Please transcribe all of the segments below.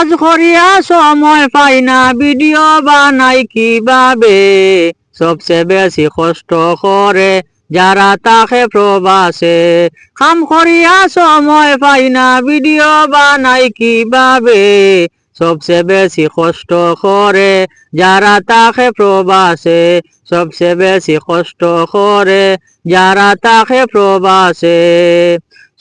কাজ করিয়া সময় পাই না, ভিডিও বানাই কিভাবে? সবচেয়ে বেশি কষ্ট করে যারা থাকে প্রবাসে। কাম করিয়া সময় পাই না, ভিডিও বানাই কিভাবে? সবচেয়ে বেশি কষ্ট করে যারা থাকে প্রবাসে। সবচেয়ে বেশি কষ্ট করে যারা থাকে প্রবাসে।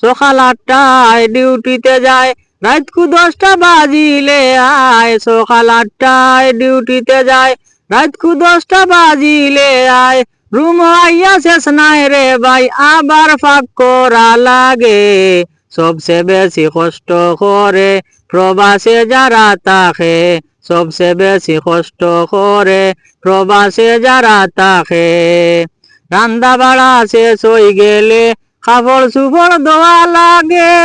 সকাল 8টায় ডিউটিতে যায়, রাত কু 10টা বাজিলে আয়। সকাল 8টায় ডিউটিতে যায়, রাত কু 10টা বাজিলে আয়। রুম আইয়া শেষ নাই রে ভাই, আবার ফাঁক করা লাগে। সবচেয়ে বেশি কষ্ট করে প্রবাসে যারা থাকে। সবচেয়ে বেশি কষ্ট করে প্রবাসে যারা থাকে। রান্দা বাড়া শেষ হয়ে গেলে কাপড় চুপড় ধোয়া লাগে।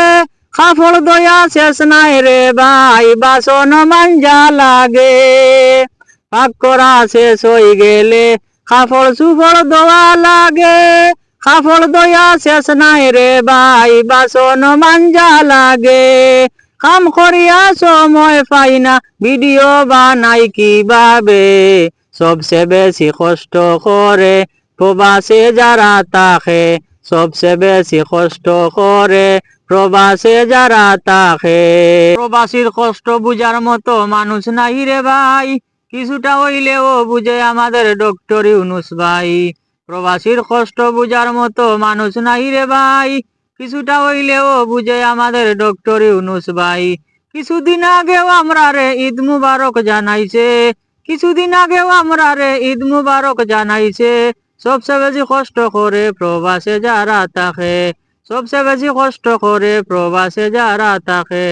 কাপড় ধোয়া শেষ নাই রে ভাই, বাসন মাঞ্জা লাগে। পাক করা শেষ হয়ে গেলে কাপড় চুপড় ধোয়া লাগে। কাপড় ধোয়া শেষ নাই রে ভাই, বাসন মাঞ্জা লাগে। কাম করিয়া সময় পাই না, ভিডিও বানাই কিভাবে? সবচেয়ে বেশি কষ্ট করে প্রবাসে যারা থাকে। সবচেয়ে বেশি কষ্ট করে প্রবাসে যারা থাকে। প্রবাসীর কষ্ট বুঝার মতো মানুষ নাই রে ভাই, কিছুটা হইলেও বুঝে আমাদের ডক্টর ইউনূস ভাই। প্রবাসীর কষ্ট বুঝার মতো মানুষ নাই রে ভাই, কিছুটা হইলেও বুঝে আমাদের ডক্টর ইউনূস ভাই। কিছুদিন আগেও আমরা রে ঈদ মুবারক জানাইছে। কিছুদিন আগেও আমরা রে ঈদ মুবারক জানাইছে। সবচেয়ে বেশি কষ্ট করে প্রবাসে যারা থাকে। সবচেয়ে বেশি কষ্ট করে প্রবাসে যারা থাকে।